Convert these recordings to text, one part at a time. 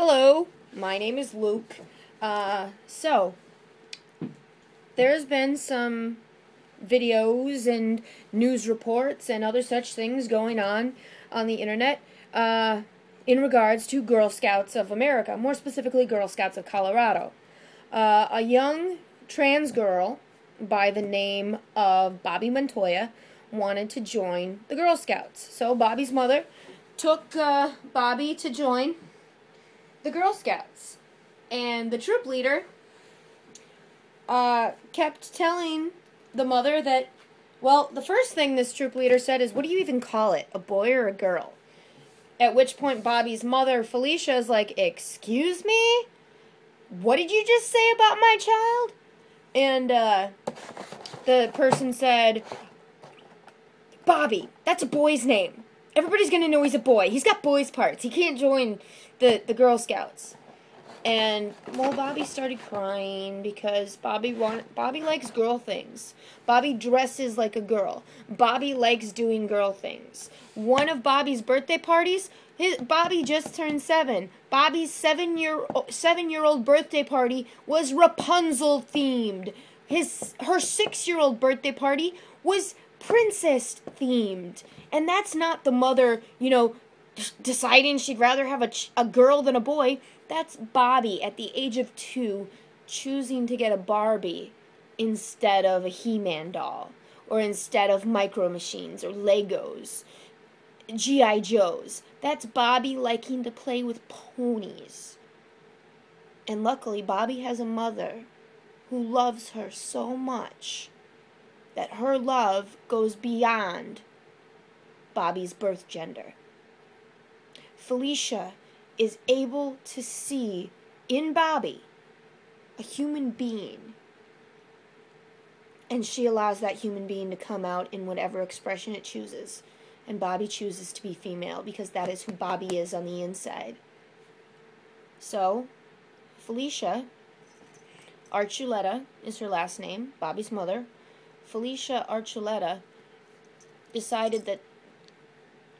Hello, my name is Luke. There's been some videos and news reports and other such things going on the internet in regards to Girl Scouts of America, more specifically Girl Scouts of Colorado. A young trans girl by the name of Bobby Montoya wanted to join the Girl Scouts. So Bobby's mother took Bobby to join the Girl Scouts. And the troop leader kept telling the mother that, well, the first thing this troop leader said is, what do you even call it, a boy or a girl? At which point Bobby's mother, Felicia, is like, excuse me? What did you just say about my child? And the person said, Bobby, that's a boy's name. Everybody's going to know he's a boy. He's got boy's parts. He can't join the Girl Scouts. And, well, Bobby started crying because Bobby likes girl things. Bobby dresses like a girl. Bobby likes doing girl things. One of Bobby's birthday parties, Bobby just turned 7. Bobby's 7-year-old birthday party was Rapunzel themed. Her 6-year-old birthday party was princess themed. And that's not the mother, deciding she'd rather have a girl than a boy. That's Bobby at the age of 2 choosing to get a Barbie instead of a He-Man doll, or instead of Micro Machines or Legos, G.I. Joes. That's Bobby liking to play with ponies. And luckily, Bobby has a mother who loves her so much that her love goes beyond Bobby's birth gender. Felicia is able to see in Bobby a human being, and she allows that human being to come out in whatever expression it chooses. And Bobby chooses to be female because that is who Bobby is on the inside. So, Felicia, Archuleta is her last name, Bobby's mother. Felicia Archuleta decided that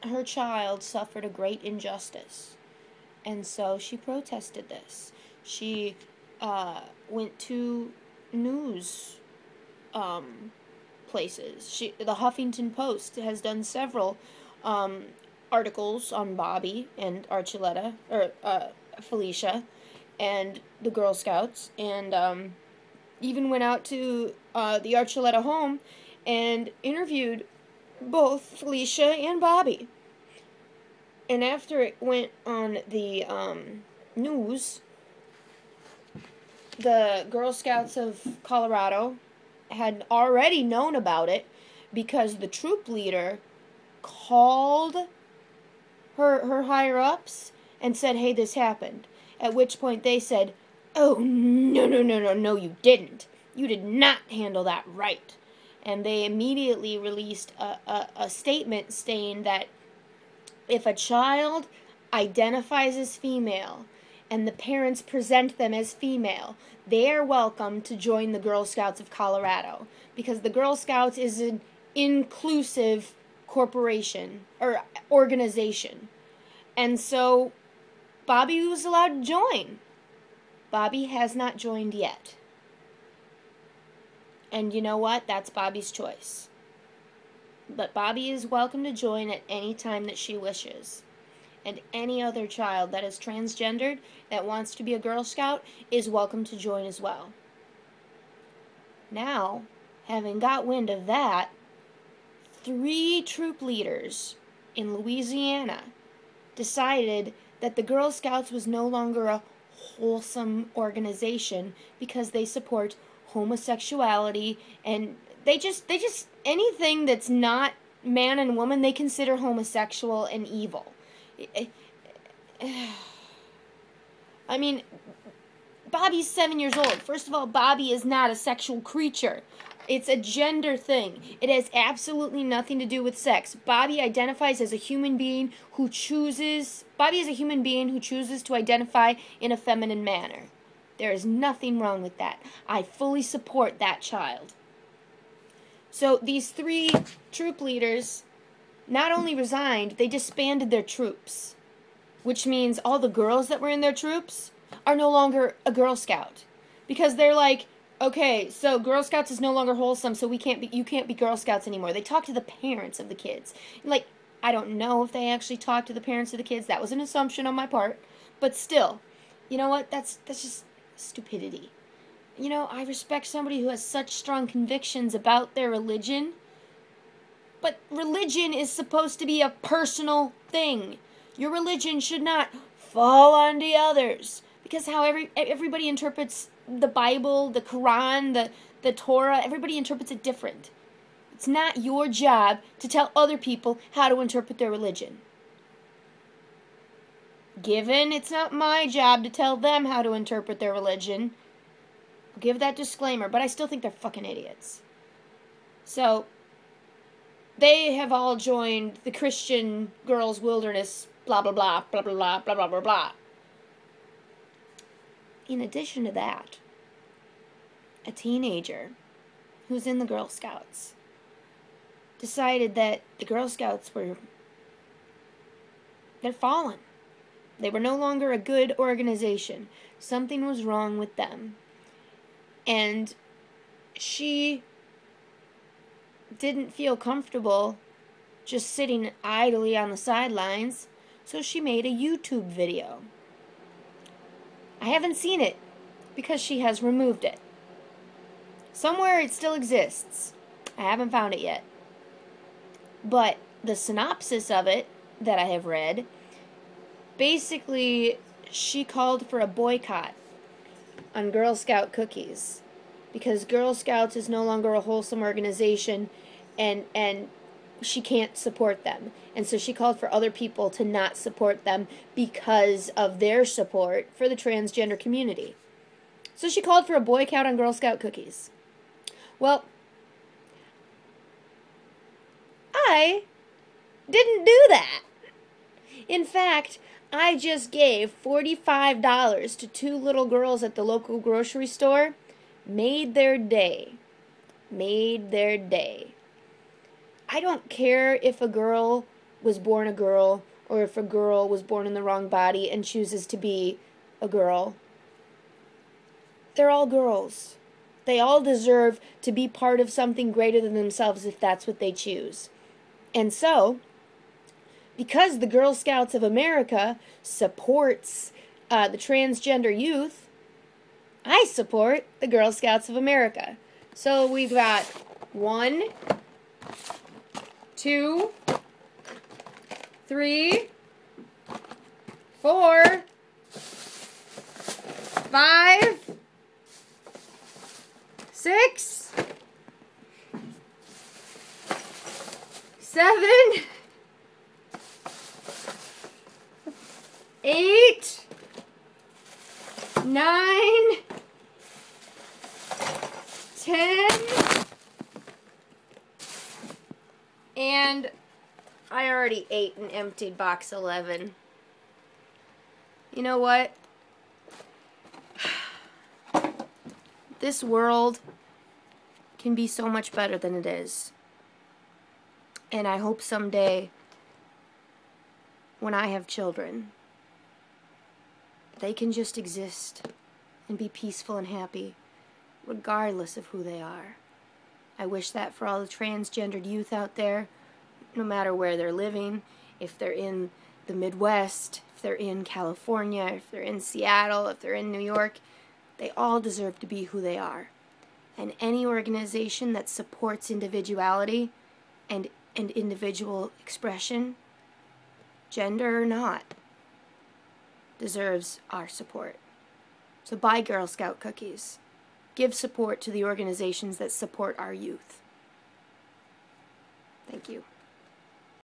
her child suffered a great injustice. And so she protested this. She went to news places. The Huffington Post has done several articles on Bobby and Archuleta, or Felicia, and the Girl Scouts, and even went out to the Archuleta home and interviewed both Felicia and Bobby. And after it went on the news, the Girl Scouts of Colorado had already known about it because the troop leader called her higher-ups and said, hey, this happened. At which point they said, oh, no, you didn't. You did not handle that right. And they immediately released a statement saying that if a child identifies as female and the parents present them as female, they are welcome to join the Girl Scouts of Colorado, because the Girl Scouts is an inclusive corporation or organization. And so Bobby was allowed to join. Bobby has not joined yet. And you know what? That's Bobby's choice. But Bobby is welcome to join at any time that she wishes. And any other child that is transgendered that wants to be a Girl Scout is welcome to join as well. Now, having got wind of that, 3 troop leaders in Louisiana decided that the Girl Scouts was no longer a wholesome organization because they support homosexuality, and they just anything that's not man and woman they consider homosexual and evil. I mean, Bobby's 7 years old. First of all, Bobby is not a sexual creature. It's a gender thing. It has absolutely nothing to do with sex. Bobby identifies as a human being who chooses to identify in a feminine manner. There is nothing wrong with that. I fully support that child. So these 3 troop leaders not only resigned, they disbanded their troops. which means all the girls that were in their troops are no longer a Girl Scout. Because they're like, okay, so Girl Scouts is no longer wholesome, so you can't be Girl Scouts anymore. They talk to the parents of the kids. Like, I don't know if they actually talk to the parents of the kids. That was an assumption on my part. But still, you know what? That's just stupidity. You know, I respect somebody who has such strong convictions about their religion. But religion is supposed to be a personal thing. Your religion should not fall on the others. Because how everybody interprets the Bible, the Quran, the Torah, everybody interprets it different. It's not your job to tell other people how to interpret their religion. Given it's not my job to tell them how to interpret their religion, I'll give that disclaimer, but I still think they're fucking idiots. So, they have all joined the Christian Girls Wilderness, blah, blah, blah, blah, blah, blah, blah, blah, blah, blah. In addition to that, a teenager who's in the Girl Scouts decided that the Girl Scouts they're fallen. They were no longer a good organization. Something was wrong with them. And she didn't feel comfortable just sitting idly on the sidelines, so she made a YouTube video. I haven't seen it because she has removed it. Somewhere it still exists. I haven't found it yet. But the synopsis of it that I have read, basically she called for a boycott on Girl Scout cookies because Girl Scouts is no longer a wholesome organization and she can't support them. And so she called for other people to not support them because of their support for the transgender community. So she called for a boycott on Girl Scout cookies. Well, I didn't do that. In fact, I just gave $45 to two little girls at the local grocery store. Made their day. Made their day. I don't care if a girl was born a girl or if a girl was born in the wrong body and chooses to be a girl. They're all girls. They all deserve to be part of something greater than themselves if that's what they choose. And so, because the Girl Scouts of America supports the transgender youth, I support the Girl Scouts of America. So we've got 1, 2, 3, 4, 5, 6, 7, 8, 9, 10, and I already ate and emptied box 11. You know what? This world can be so much better than it is. And I hope someday, when I have children, they can just exist and be peaceful and happy, regardless of who they are. I wish that for all the transgendered youth out there, no matter where they're living, if they're in the Midwest, if they're in California, if they're in Seattle, if they're in New York, they all deserve to be who they are. And any organization that supports individuality and individual expression, gender or not, deserves our support. So buy Girl Scout cookies. Give support to the organizations that support our youth. Thank you.